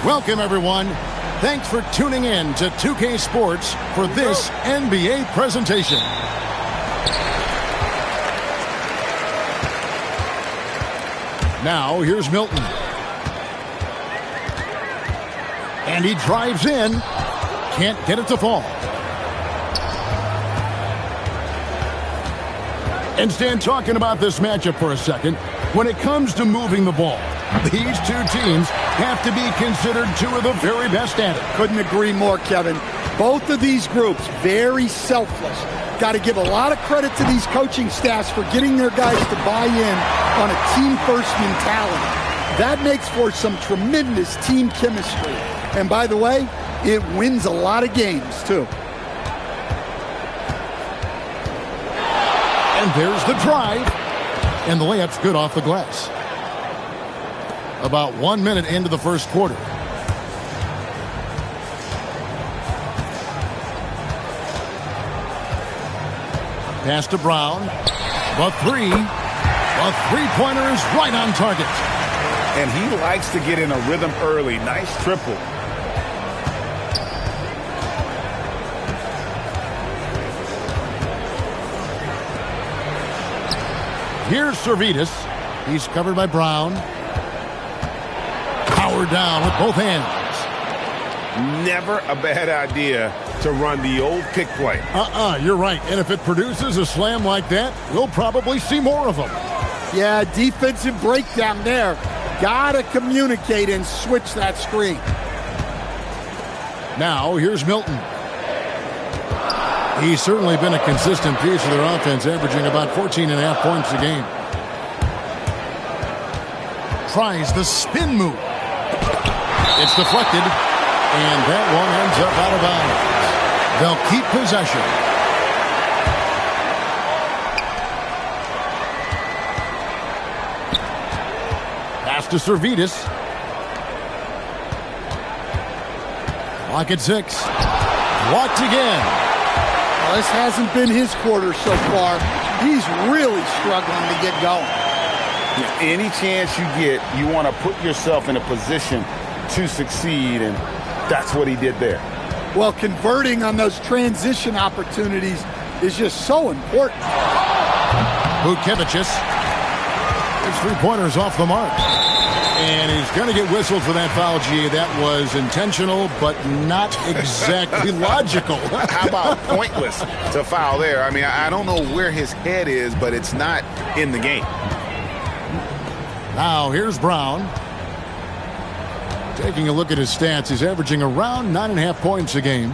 Welcome, everyone. Thanks for tuning in to 2K Sports for this NBA presentation. Now, here's Milton. And he drives in. Can't get it to fall. And stand talking about this matchup for a second. When it comes to moving the ball, these two teams have to be considered two of the very best at it. Couldn't agree more, Kevin. Both of these groups, very selfless. Got to give a lot of credit to these coaching staffs for getting their guys to buy in on a team-first mentality. That makes for some tremendous team chemistry. And by the way, it wins a lot of games, too. And there's the drive. And the layup's good off the glass. About 1 minute into the first quarter. Pass to Brown. The three-pointer is right on target. And he likes to get in a rhythm early. Nice triple. Here's Servetus. He's covered by Brown. Power down with both hands. Never a bad idea to run the old pick play. You're right. And if it produces a slam like that, we'll probably see more of them. Yeah, defensive breakdown there. Gotta communicate and switch that screen. Now, here's Milton. He's certainly been a consistent piece of their offense, averaging about 14.5 points a game. Tries the spin move. It's deflected, and that one ends up out of bounds. They'll keep possession. Pass to Servetus. Clock at 6. Blocked again. Well, this hasn't been his quarter so far. He's really struggling to get going. Any chance you get, you want to put yourself in a position to succeed, and that's what he did there. Well, converting on those transition opportunities is just so important. Vaitkevicius. His three-pointer's off the mark. And he's going to get whistled for that foul, G. That was intentional, but not exactly logical. How about pointless to foul there? I mean, I don't know where his head is, but it's not in the game. Now, here's Brown. Taking a look at his stats, he's averaging around 9.5 points a game.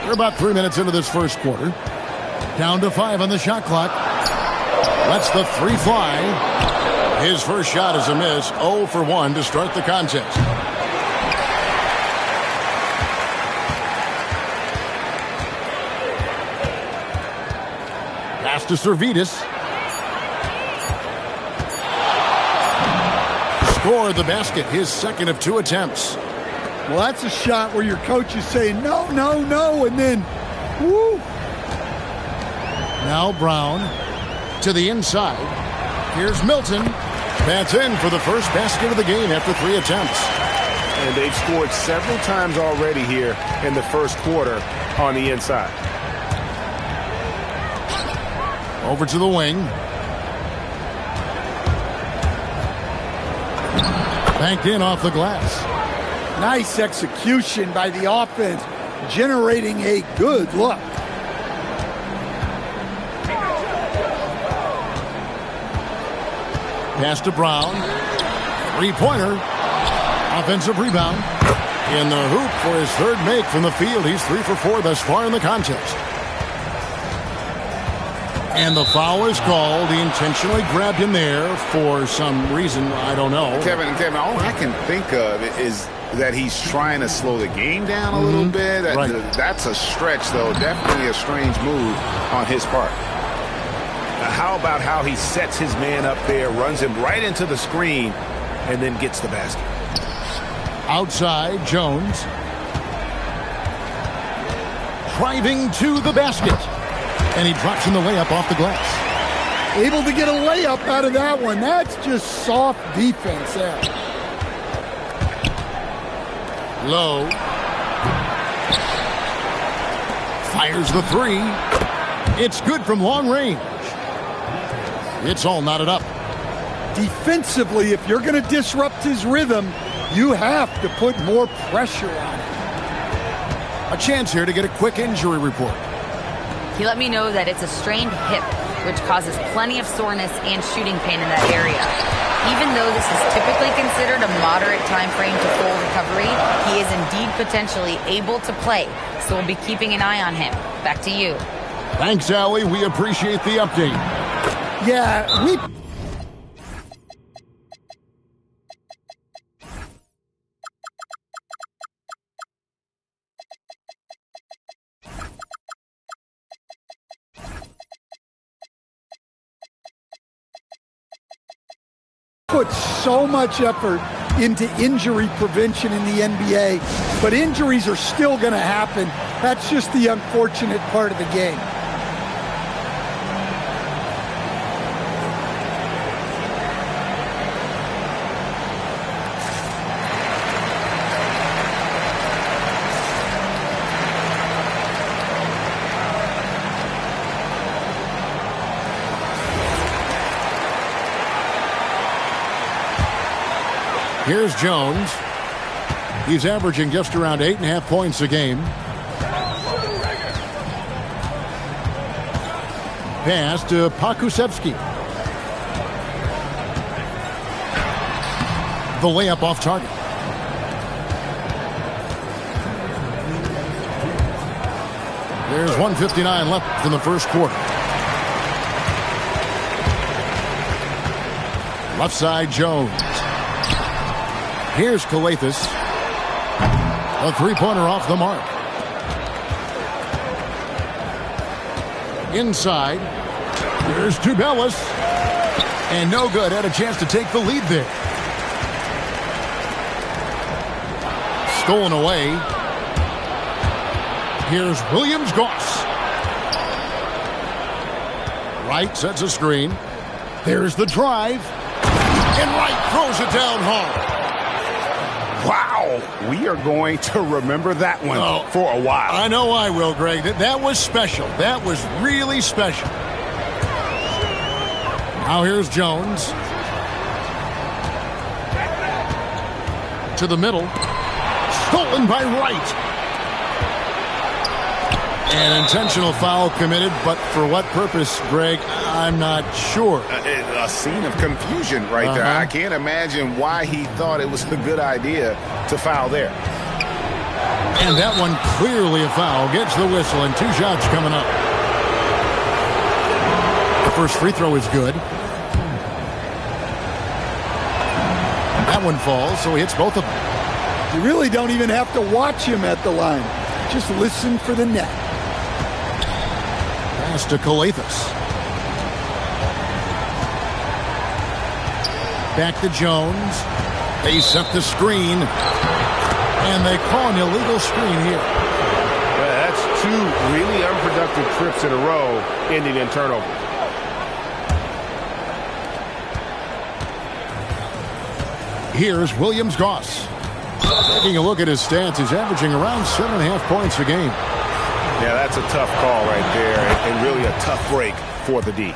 We're about 3 minutes into this first quarter. Down to 5 on the shot clock. Lets the three fly. His first shot is a miss. 0 for 1 to start the contest. Pass to Servetus. Scored the basket. His second of 2 attempts. Well, that's a shot where your coach is saying, no, no, no, and then, woo. Now Brown to the inside. Here's Milton. That's in for the first basket of the game after 3 attempts. And they've scored several times already here in the first quarter on the inside. Over to the wing. Banked in off the glass. Nice execution by the offense, generating a good look. Pass to Brown. Three-pointer. Offensive rebound. In the hoop for his third make from the field. He's 3 for 4 thus far in the contest. And the foul is called. He intentionally grabbed him there for some reason. I don't know. Kevin, all I can think of is that he's trying to slow the game down a little bit. Right. That's a stretch, though. Definitely a strange move on his part. How about how he sets his man up there, runs him right into the screen, and then gets the basket? Outside, Jones. Driving to the basket. And he drops in the layup off the glass. Able to get a layup out of that one. That's just soft defense there. Low. Fires the three. It's good from long range. It's all knotted up. Defensively, if you're going to disrupt his rhythm, you have to put more pressure on him. A chance here to get a quick injury report. He let me know that it's a strained hip, which causes plenty of soreness and shooting pain in that area. Even though this is typically considered a moderate time frame to full recovery, he is indeed potentially able to play, so we'll be keeping an eye on him. Back to you. Thanks, Allie. We appreciate the update. Yeah, we... put so much effort into injury prevention in the NBA, but injuries are still going to happen. That's just the unfortunate part of the game. Here's Jones. He's averaging just around 8.5 points a game. Pass to Karakoussis. The layup off target. There's 1:59 left in the first quarter. Left side, Jones. Here's Karakoussis. A three-pointer off the mark. Inside. Here's Tubelis. And no good. Had a chance to take the lead there. Stolen away. Here's Williams-Goss. Wright sets a screen. There's the drive. And Wright throws it down hard. Wow, we are going to remember that one for a while. I know I will, Greg. That was special. That was really special. Now here's Jones. To the middle. Stolen by Wright. An intentional foul committed, but for what purpose, Greg, I'm not sure. A scene of confusion right there. I can't imagine why he thought it was a good idea to foul there. And that one clearly a foul. Gets the whistle, and 2 shots coming up. The first free throw is good. That one falls, so he hits both of them. You really don't even have to watch him at the line. Just listen for the net. Pass to Karakoussis. Back to Jones. They set the screen. And they call an illegal screen here. That's 2 really unproductive trips in a row, ending in turnover. Here's Williams-Goss. Taking a look at his stats, he's averaging around 7.5 points a game. Yeah, that's a tough call right there, and really a tough break for the D.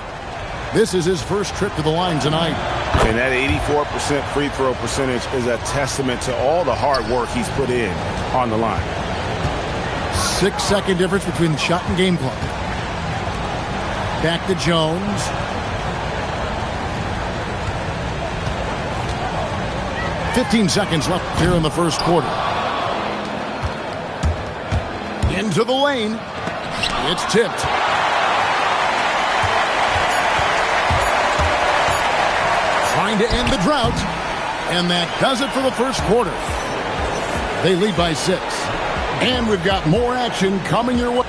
This is his first trip to the line tonight. And that 84% free throw percentage is a testament to all the hard work he's put in on the line. 6-second difference between the shot and game clock. Back to Jones. "15 seconds left here in the first quarter. Into the lane. It's tipped. Trying to end the drought. And that does it for the first quarter. They lead by 6. And we've got more action coming your way.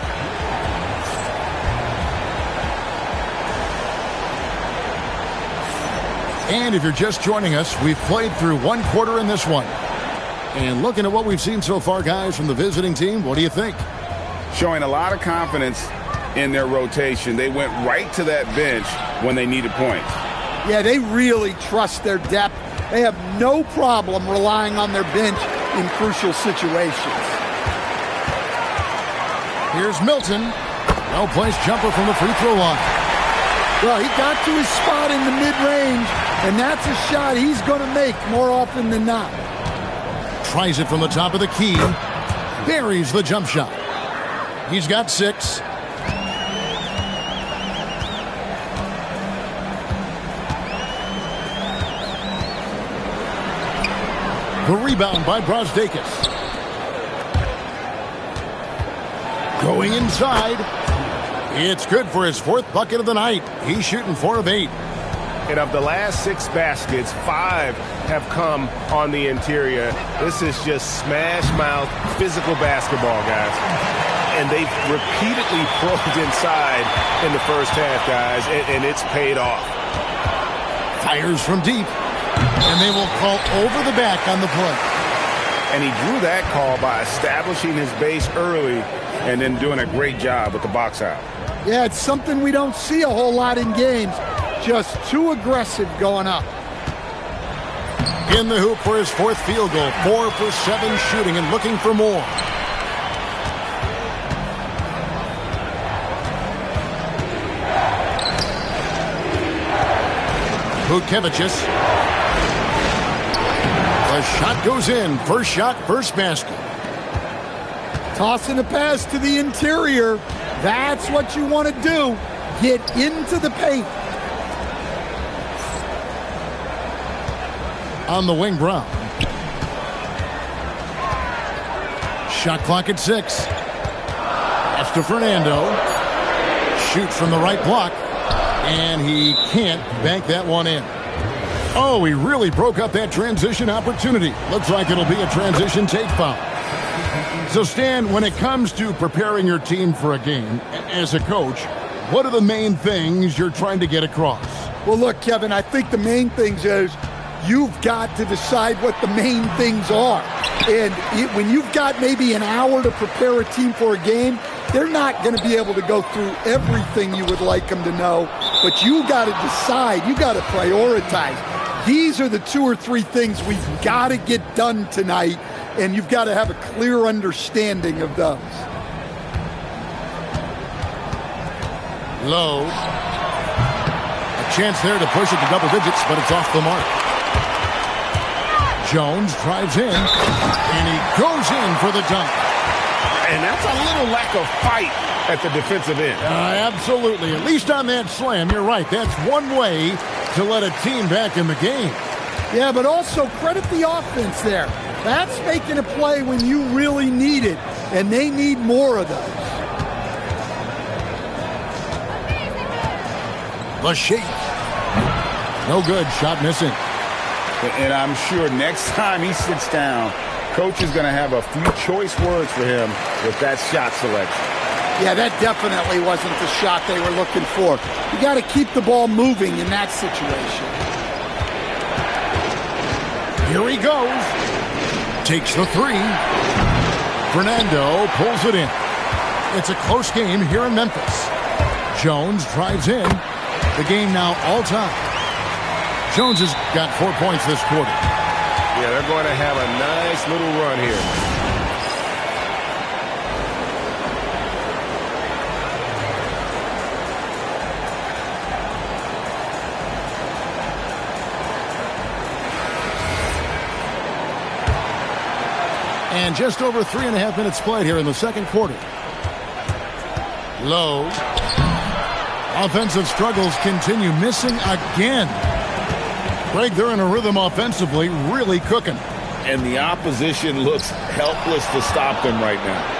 And if you're just joining us, we've played through one quarter in this one. And looking at what we've seen so far, guys, from the visiting team, what do you think? Showing a lot of confidence in their rotation. They went right to that bench when they needed points. Yeah, they really trust their depth. They have no problem relying on their bench in crucial situations. Here's Milton. Well-placed jumper from the free throw line. Well, he got to his spot in the mid-range, and that's a shot he's going to make more often than not. Tries it from the top of the key. Buries the jump shot. He's got 6. The rebound by Brosdakis. Going inside. It's good for his 4th bucket of the night. He's shooting 4 of 8. And of the last 6 baskets, 5 have come on the interior. This is just smash-mouth physical basketball, guys. And they've repeatedly probed inside in the first half, guys, and it's paid off. Fires from deep. And they will call over the back on the play. And he drew that call by establishing his base early and then doing a great job with the box out. Yeah, it's something we don't see a whole lot in games. Just too aggressive going up. In the hoop for his 4th field goal. 4 for 7 shooting and looking for more. Vaitkevicius. The shot goes in. First shot, first basket. Tossing a pass to the interior. That's what you want to do. Get into the paint. On the wing, Brown. Shot clock at 6. Pass to Fernando. Shoots from the right block. And he can't bank that one in. Oh, he really broke up that transition opportunity. Looks like it'll be a transition take foul. So, Stan, when it comes to preparing your team for a game, as a coach, what are the main things you're trying to get across? Well, look, Kevin, I think the main things is you've got to decide what the main things are. And when you've got maybe an hour to prepare a team for a game, they're not going to be able to go through everything you would like them to know. But you got to decide. You got to prioritize. These are the 2 or 3 things we've got to get done tonight, and you've got to have a clear understanding of those. Low. A chance there to push it to double digits, but it's off the mark. Jones drives in, and he goes in for the dunk. And that's a little lack of fight at the defensive end. Absolutely. At least on that slam, you're right. That's one way to let a team back in the game. Yeah, but also credit the offense there. That's making a play when you really need it, and they need more of those. The shake. No good. Shot missing. And I'm sure next time he sits down, coach is going to have a few choice words for him with that shot selection. Yeah, that definitely wasn't the shot they were looking for. You got to keep the ball moving in that situation. Here he goes. Takes the 3. Fernando pulls it in. It's a close game here in Memphis. Jones drives in. The game now all time. Jones has got 4 points this quarter. Yeah, they're going to have a nice little run here. And just over 3.5 minutes played here in the second quarter. Low. Offensive struggles continue, missing again. Greg, they're in a rhythm offensively, really cooking. And the opposition looks helpless to stop them right now.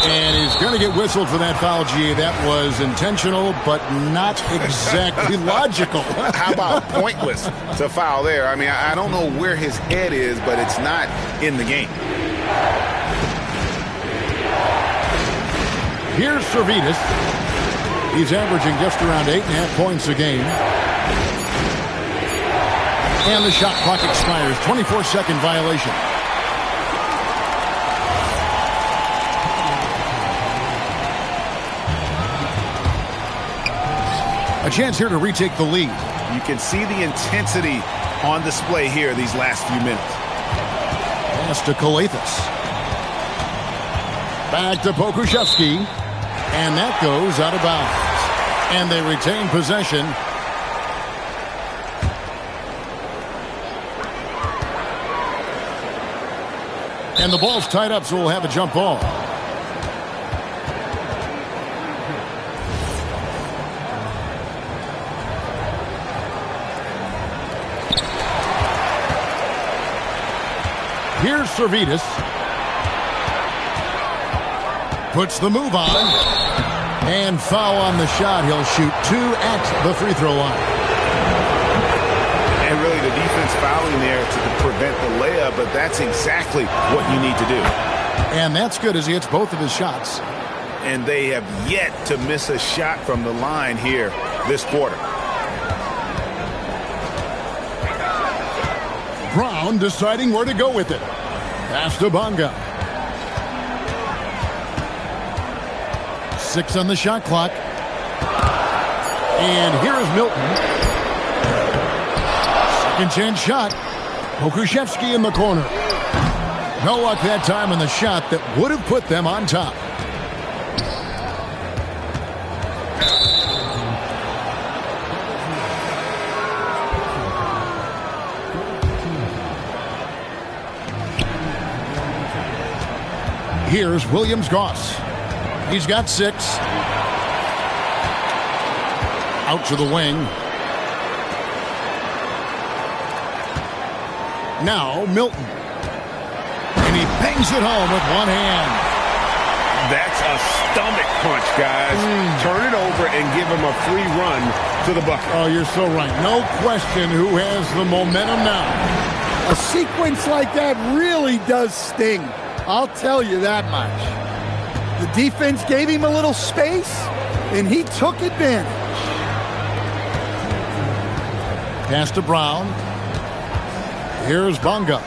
And he's going to get whistled for that foul, G. That was intentional, but not exactly logical. How about pointless to foul there? I mean, I don't know where his head is, but it's not in the game. Here's Servetus. He's averaging just around 8.5 points a game. And the shot clock expires. 24-second violation. A chance here to retake the lead. You can see the intensity on display here these last few minutes. Pass to Karakoussis. Back to Pokusevski. And that goes out of bounds. And they retain possession. And the ball's tied up, so we'll have a jump ball. Here's Servetus. Puts the move on. And foul on the shot. He'll shoot 2 at the free throw line. And really the defense fouling there to prevent the layup, but that's exactly what you need to do. And that's good as he hits both of his shots. And they have yet to miss a shot from the line here this quarter. Brown deciding where to go with it. Pass to Bonga. 6 on the shot clock. And here is Milton. Second chance shot. Pokusevski in the corner. No luck that time on the shot that would have put them on top. Here's Williams-Goss. He's got 6. Out to the wing. Now Milton. And he bangs it home with one hand. That's a stomach punch, guys. Turn it over and give him a free run to the bucket. Oh, you're so right. No question who has the momentum now. A sequence like that really does sting. I'll tell you that much. The defense gave him a little space, and he took advantage. Pass to Brown. Here's Bonga.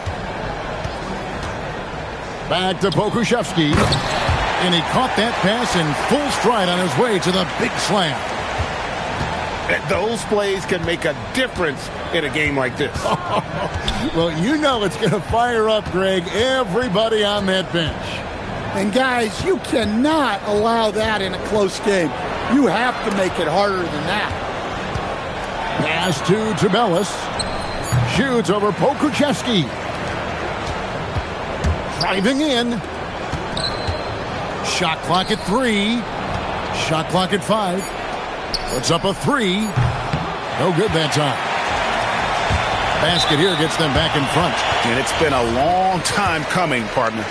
Back to Pokusevski. And he caught that pass in full stride on his way to the big slam. Those plays can make a difference in a game like this. Well, you know it's going to fire up, Greg, everybody on that bench. And guys, you cannot allow that in a close game. You have to make it harder than that. Pass to Tabellis. Shoots over Pokusevski. Driving in. Shot clock at 3. Shot clock at 5. Puts up a 3. No good that time. Basket here gets them back in front. And it's been a long time coming, partner.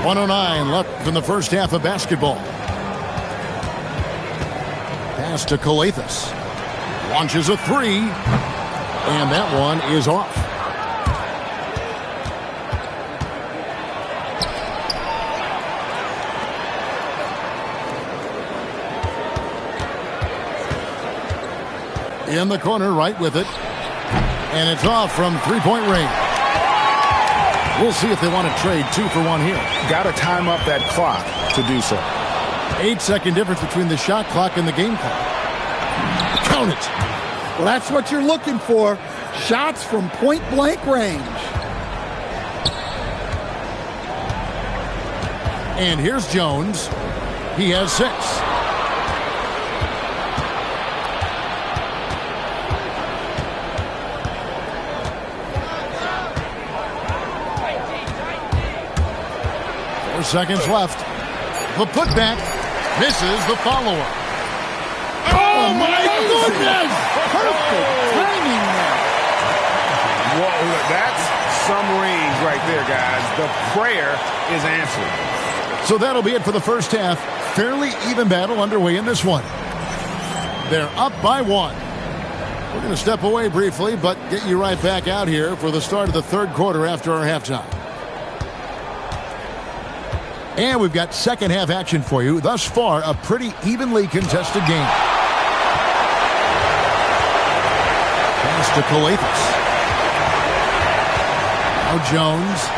.109 left in the first half of basketball. Pass to Karakoussis. Launches a 3. And that one is off. In the corner, right with it. And it's off from three-point range. We'll see if they want to trade 2 for 1 here. Got to time up that clock to do so. 8-second difference between the shot clock and the game clock. Count it. Well, that's what you're looking for. Shots from point-blank range. And here's Jones. He has 6. Seconds left. The putback misses the follow-up. Oh, my goodness! Perfect timing there. Whoa, that's some range right there, guys. The prayer is answered. So that'll be it for the first half. Fairly even battle underway in this one. They're up by 1. We're going to step away briefly, but get you right back out here for the start of the third quarter after our halftime. And we've got second half action for you. Thus far, a pretty evenly contested game. Pass to Karakoussis. Now Jones.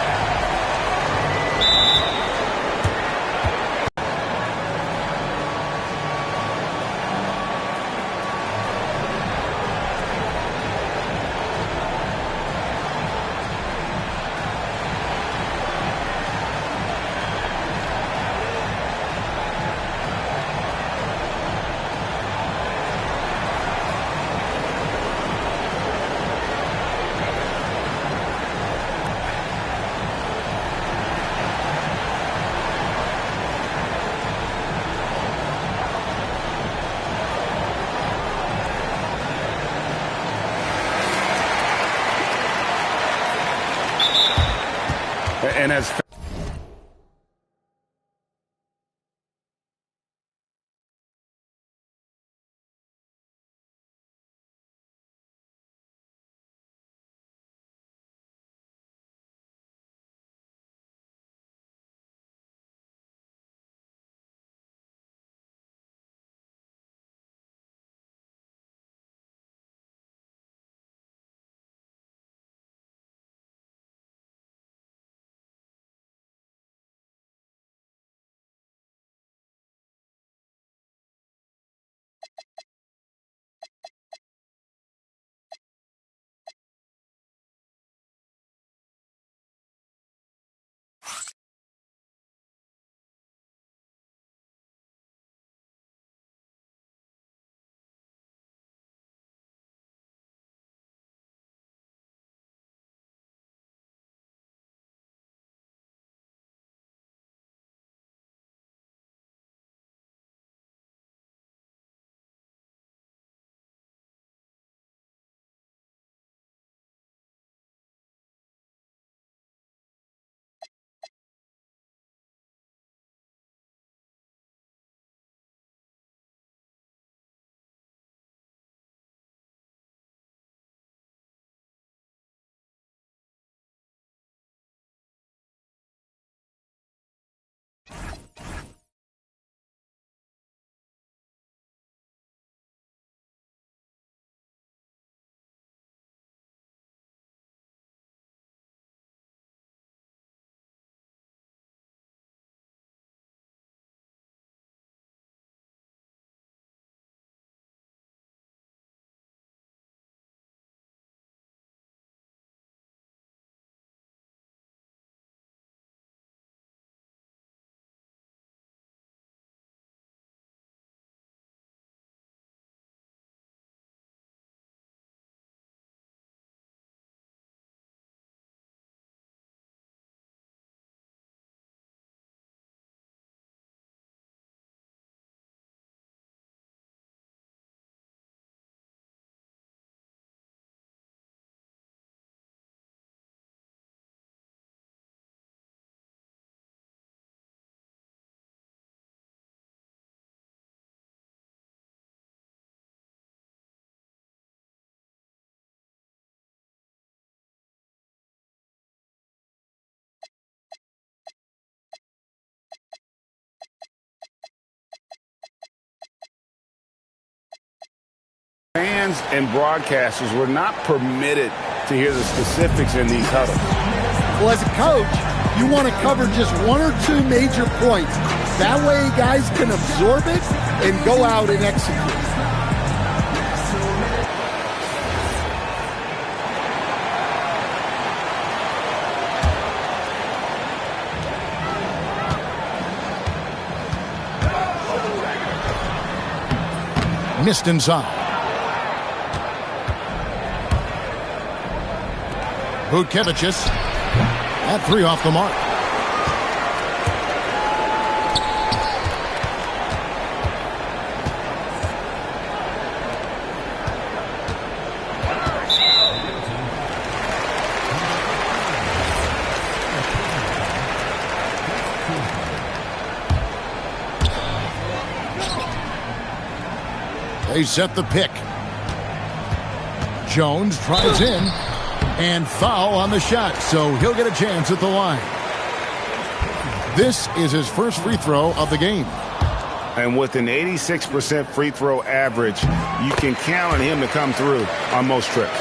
And as fans and broadcasters were not permitted to hear the specifics in these huddles. Well, as a coach, you want to cover just 1 or 2 major points. That way guys can absorb it and go out and execute. Missed inside. Vaitkevicius. That three off the mark. They set the pick. Jones tries in, and foul on the shot, so he'll get a chance at the line. This is his first free throw of the game. And with an 86% free throw average, you can count on him to come through on most trips.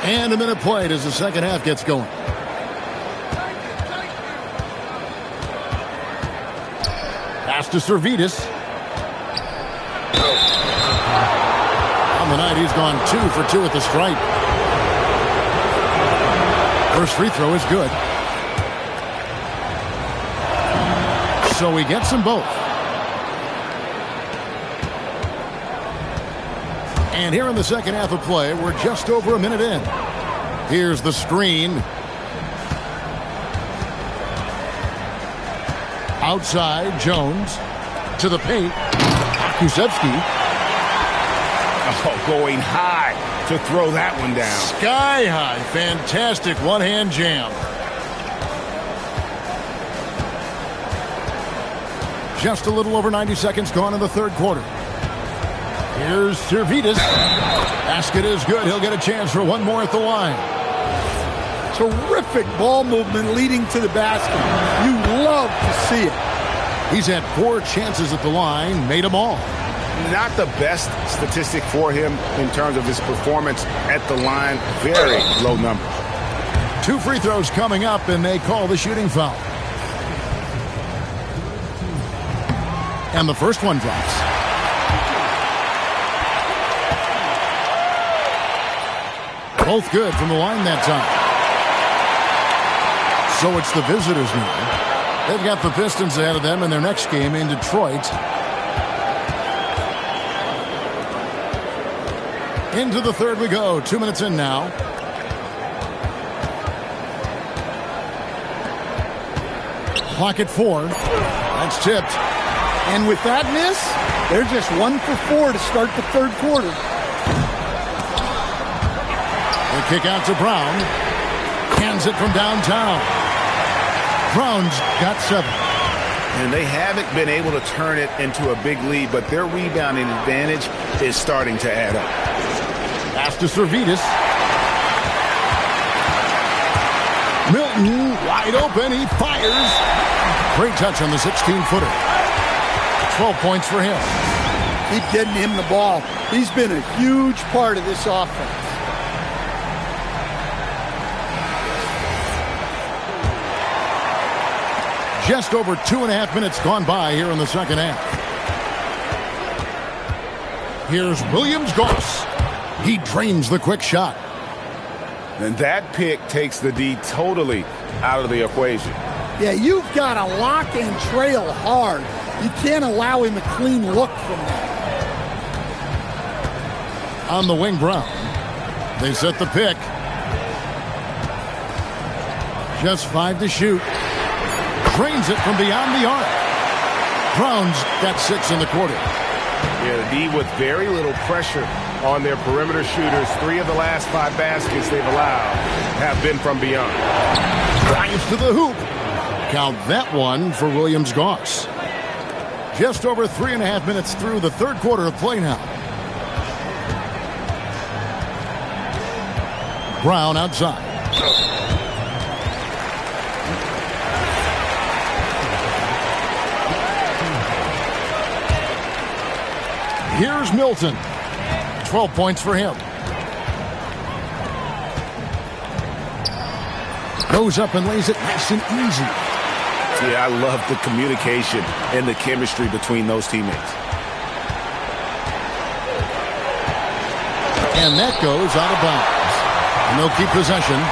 And a minute played as the second half gets going. Pass to Servidis. On the night, he's gone 2 for 2 at the stripe. First free throw is good. So he gets them both. And here in the second half of play, we're just over a minute in. Here's the screen. Outside, Jones to the paint. Karakoussis. Oh, going high to throw that one down. Sky high. Fantastic one-hand jam. Just a little over 90 seconds gone in the third quarter. Here's Servidis. Basket is good. He'll get a chance for one more at the line. Terrific ball movement leading to the basket. You love to see it. He's had 4 chances at the line, made them all. Not the best statistic for him in terms of his performance at the line. Very low number. 2 free throws coming up, and they call the shooting foul. And the first one drops. Both good from the line that time. So it's the visitors now. They've got the Pistons ahead of them in their next game in Detroit. Into the third we go. 2 minutes in now. Clock at 4. That's tipped. And with that miss, they're just 1 for 4 to start the third quarter. The kick out to Brown. Hands it from downtown. Brown's got 7. And they haven't been able to turn it into a big lead, but their rebounding advantage is starting to add up. Pass to Servidis. Milton wide open. He fires. Great touch on the 16-footer. 12 points for him. Keep getting him the ball. He's been a huge part of this offense. Just over 2.5 minutes gone by here in the second half. Here's Williams-Goss. He drains the quick shot. And that pick takes the D totally out of the equation. Yeah, you've got to lock and trail hard. You can't allow him a clean look from that. On the wing, Brown. They set the pick. Just 5 to shoot. Drains it from beyond the arc. Brown's got 6 in the quarter. Yeah, the D with very little pressure on their perimeter shooters. 3 of the last 5 baskets they've allowed have been from beyond. Drives to the hoop. Count that one for Williams-Goss. Just over 3.5 minutes through the third quarter of play now. Brown outside. Here's Milton. 12 points for him. Goes up and lays it nice and easy. Yeah, I love the communication and the chemistry between those teammates. And that goes out of bounds. And they'll keep possession.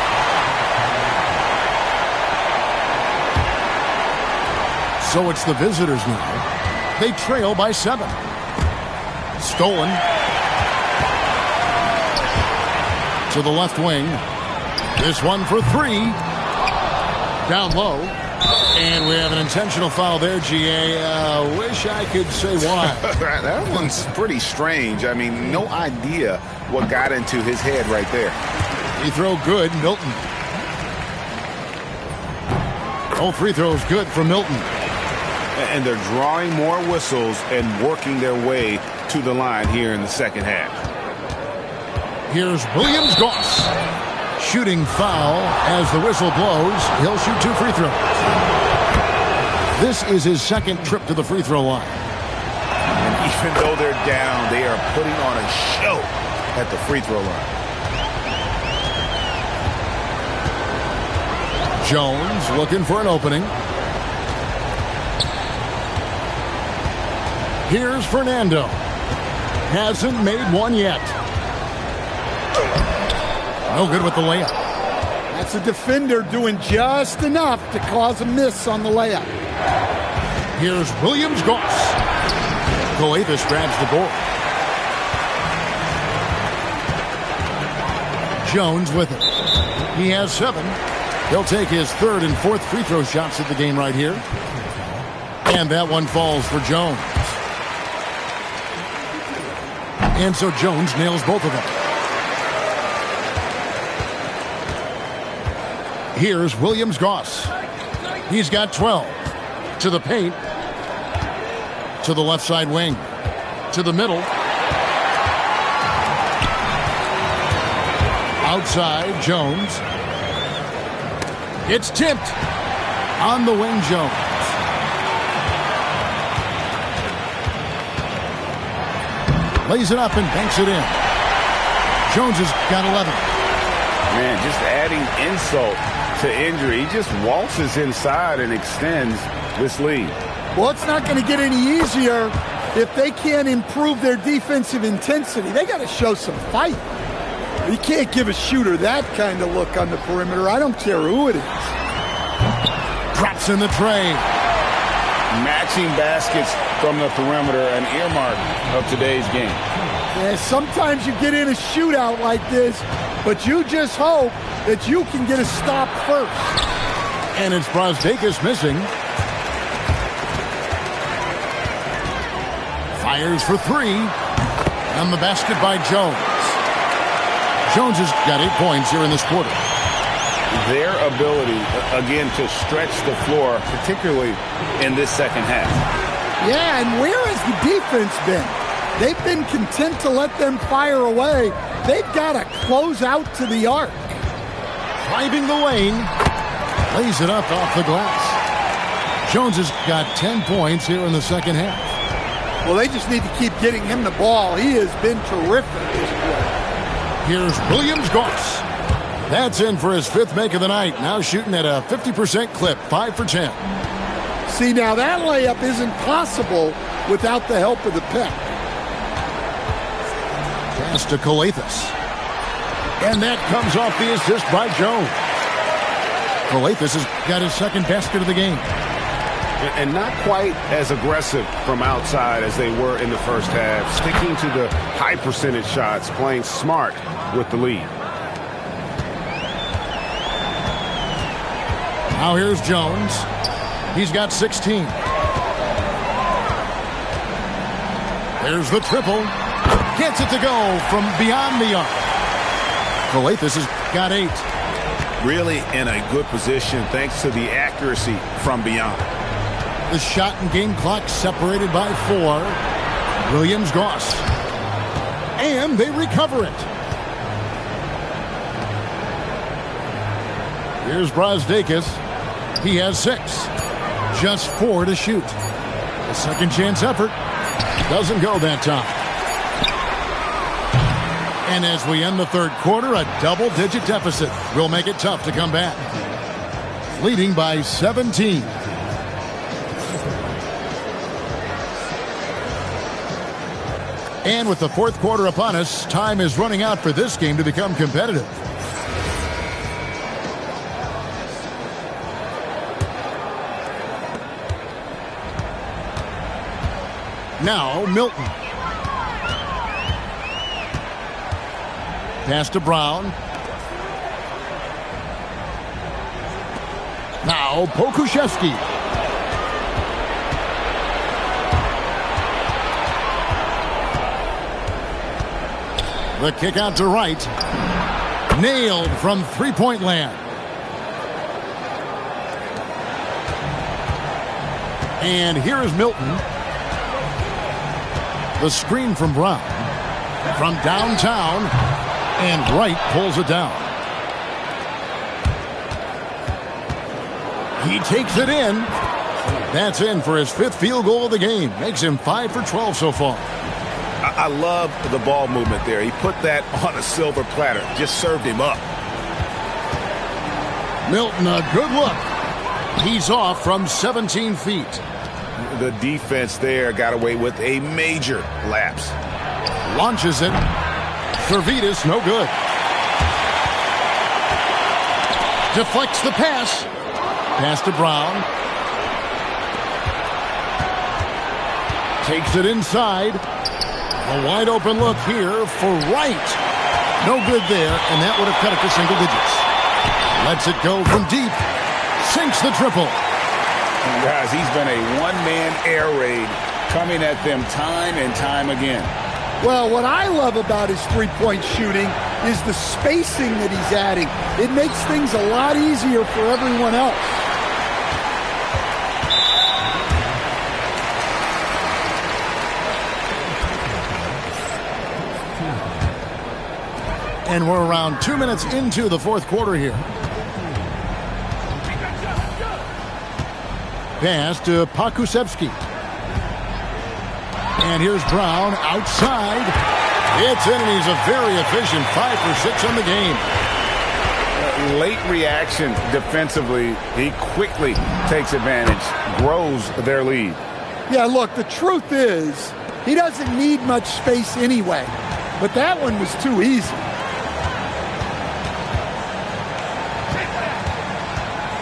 So it's the visitors now. They trail by 7. Stolen. To the left wing. This one for three. Down low. And we have an intentional foul there, GA. Wish I could say why. That one's pretty strange. I mean, no idea what got into his head right there. Free throw good, Milton. Oh, free throws good for Milton. And they're drawing more whistles and working their way to the line here in the second half. Here's Williams-Goss. Shooting foul as the whistle blows. He'll shoot 2 free throws. This is his second trip to the free throw line. And even though they're down, they are putting on a show at the free throw line. Jones looking for an opening. Here's Fernando. Hasn't made one yet. No good with the layup. That's a defender doing just enough to cause a miss on the layup. Here's Williams-Goss. Karakoussis grabs the board. Jones with it. He has 7. He'll take his 3rd and 4th free throw shots at the game right here. And that one falls for Jones. And so Jones nails both of them. Here's Williams-Goss. He's got 12. To the paint. To the left side wing. To the middle. Outside, Jones. It's tipped. On the wing, Jones. Lays it up and banks it in. Jones has got 11. Man, just adding insult to injury. He just waltzes inside and extends this lead. Well, it's not going to get any easier if they can't improve their defensive intensity. They got to show some fight. You can't give a shooter that kind of look on the perimeter. I don't care who it is. Drops in the tray. Matching baskets from the perimeter, an earmark of today's game. Yeah, sometimes you get in a shootout like this, but you just hope that you can get a stop first. And it's Brasdeikis missing. Fires for 3. And the basket by Jones. Jones has got 8 points here in this quarter. Their ability, again, to stretch the floor, particularly in this second half. Yeah, and where has the defense been? They've been content to let them fire away. They've got to close out to the arc. Driving the lane. Lays it up off the glass. Jones has got 10 points here in the second half. Well, they just need to keep getting him the ball. He has been terrific this quarter. Here's Williams-Goss. That's in for his 5th make of the night. Now shooting at a 50% clip, 5 for 10. See, now that layup isn't possible without the help of the pick. Pass to Karakoussis. And that comes off the assist by Jones. Karakoussis has got his 2nd basket of the game. And not quite as aggressive from outside as they were in the first half. Sticking to the high percentage shots, playing smart with the lead. Now here's Jones. He's got 16. There's the triple. Gets it to go from beyond the arc. Karakoussis has got 8. Really in a good position thanks to the accuracy from beyond. The shot and game clock separated by 4. Williams-Goss. And they recover it. Here's Brasdeikis. He has 6. Just 4 to shoot. A second chance effort. Doesn't go that time. And as we end the 3rd quarter, a double-digit deficit will make it tough to come back. Leading by 17. And with the 4th quarter upon us, time is running out for this game to become competitive. Now, Milton. Pass to Brown. Now Pokuševski. The kick out to Wright. Nailed from three-point land. And here is Milton. The screen from Brown. From downtown. And Wright pulls it down. He takes it in. That's in for his 5th field goal of the game. Makes him 5 for 12 so far. I love the ball movement there. He put that on a silver platter. Just served him up. Milton, a good look. He's off from 17 feet. The defense there got away with a major lapse. Launches it. Servetus, no good. Deflects the pass. Pass to Brown. Takes it inside. A wide open look here for Wright. No good there, and that would have cut it to single digits. Lets it go from deep. Sinks the triple. And guys, he's been a one-man air raid coming at them time and time again. Well, what I love about his three-point shooting is the spacing that he's adding. It makes things a lot easier for everyone else. And we're around 2 minutes into the 4th quarter here. Pass to Pokuševski. And here's Brown outside. It's in, and he's a very efficient 5 for 6 on the game. Late reaction defensively. He quickly takes advantage, grows their lead. Yeah, look, the truth is, he doesn't need much space anyway. But that one was too easy.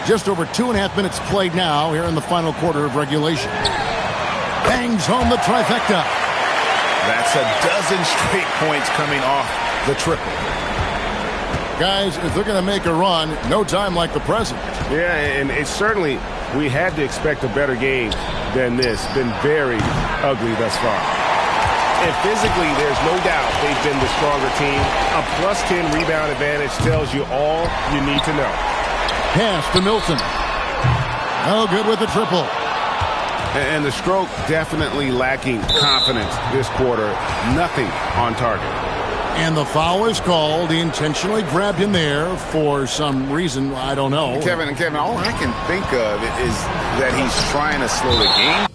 Just over 2.5 minutes played now here in the final quarter of regulation. Bangs home the trifecta. That's a dozen straight points coming off the triple. Guys, if they're going to make a run, no time like the present. Yeah, and it's certainly, we had to expect a better game than this. Been very ugly thus far. And physically, there's no doubt they've been the stronger team. A +10 rebound advantage tells you all you need to know. Pass to Milton. No good with the triple. And the stroke definitely lacking confidence this quarter. Nothing on target. And the foul is called. He intentionally grabbed him there for some reason. I don't know. Kevin, all I can think of is that he's trying to slow the game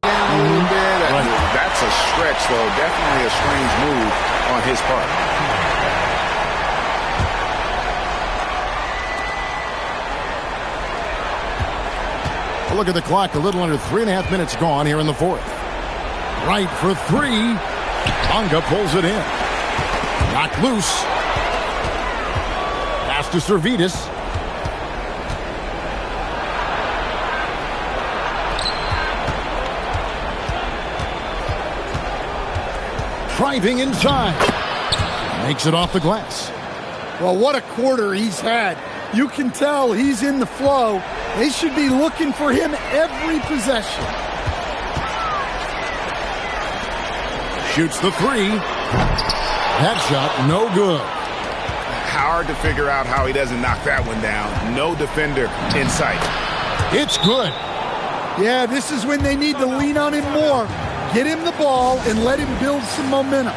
down a little bit. Right. That's a stretch, though. Definitely a strange move on his part. Look at the clock. A little under 3.5 minutes gone here in the 4th. Right for 3. Bonga pulls it in. Knocked loose. Pass to Servetus. Driving inside. Makes it off the glass. Well, what a quarter he's had. You can tell he's in the flow. They should be looking for him every possession. Shoots the 3. That shot, no good. Hard to figure out how he doesn't knock that one down. No defender in sight. It's good. Yeah, this is when they need to lean on him more. Get him the ball and let him build some momentum.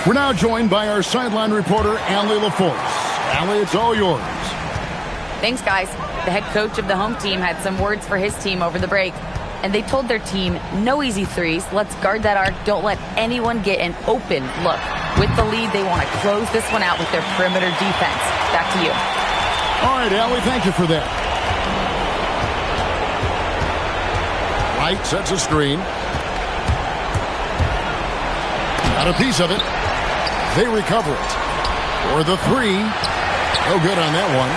We're now joined by our sideline reporter, Allie LaForce. Allie, it's all yours. Thanks, guys. The head coach of the home team had some words for his team over the break. And they told their team, no easy threes. Let's guard that arc. Don't let anyone get an open look. With the lead, they want to close this one out with their perimeter defense. Back to you. All right, Allie, thank you for that. White sets a screen. Got a piece of it. They recover it. For the three. No good on that one.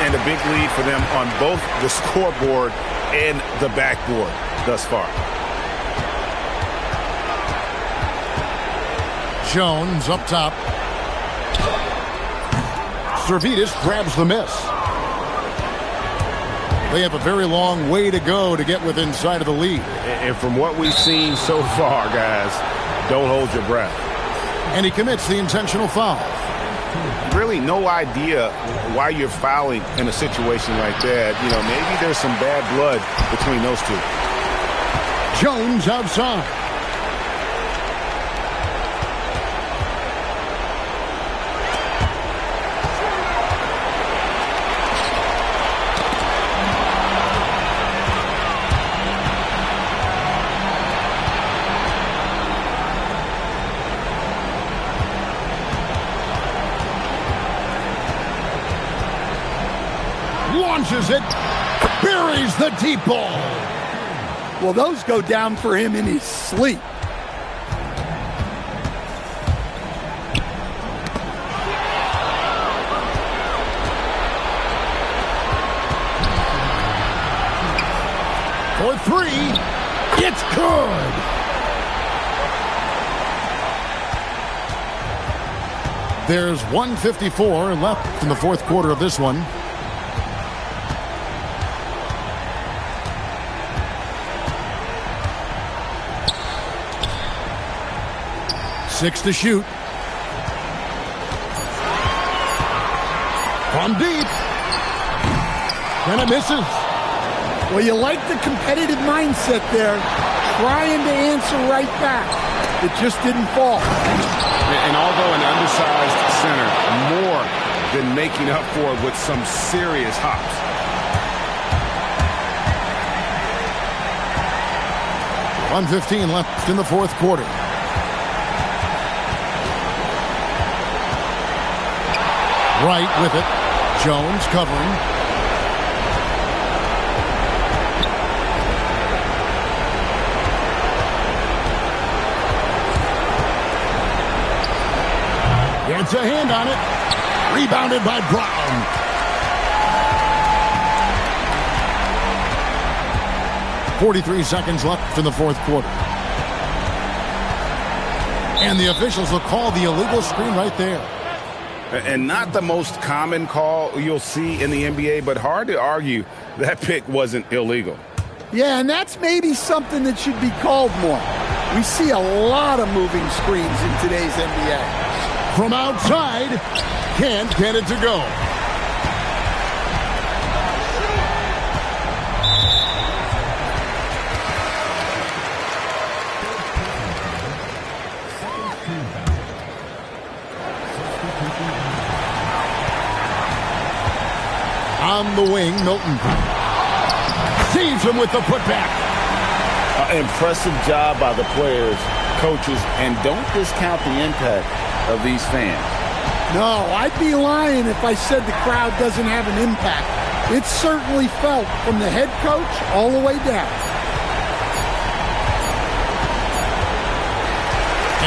And a big lead for them on both the scoreboard and the backboard thus far. Jones up top. Servidis grabs the miss. They have a very long way to go to get within sight of the lead. And from what we've seen so far, guys, don't hold your breath. And he commits the intentional foul. Really no idea why you're fouling in a situation like that. You know, maybe there's some bad blood between those two. Jones outside. Launches it, buries the deep ball. Well, those go down for him in his sleep. For three, it's good. There's 1:54 left in the fourth quarter of this one. Six to shoot. From deep. And it misses. Well, you like the competitive mindset there, trying to answer right back. It just didn't fall. And although an undersized center, more than making up for it with some serious hops. $1:15 left in the fourth quarter. Right with it. Jones covering. Gets a hand on it. Rebounded by Brown. .43 seconds left in the fourth quarter. And the officials will call the illegal screen right there. And not the most common call you'll see in the NBA, but hard to argue that pick wasn't illegal. Yeah, and that's maybe something that should be called more. We see a lot of moving screens in today's NBA. From outside, can't get it to go. On the wing, Milton saves him with the putback. Impressive job by the players, coaches, and don't discount the impact of these fans. No, I'd be lying if I said the crowd doesn't have an impact. It's certainly felt from the head coach all the way down.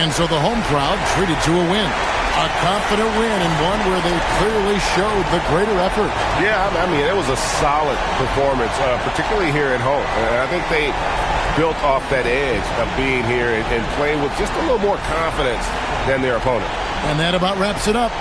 And so the home crowd treated to a win. A confident win and one where they clearly showed the greater effort. Yeah, I mean, it was a solid performance, particularly here at home. And I think they built off that edge of being here and playing with just a little more confidence than their opponent. And that about wraps it up.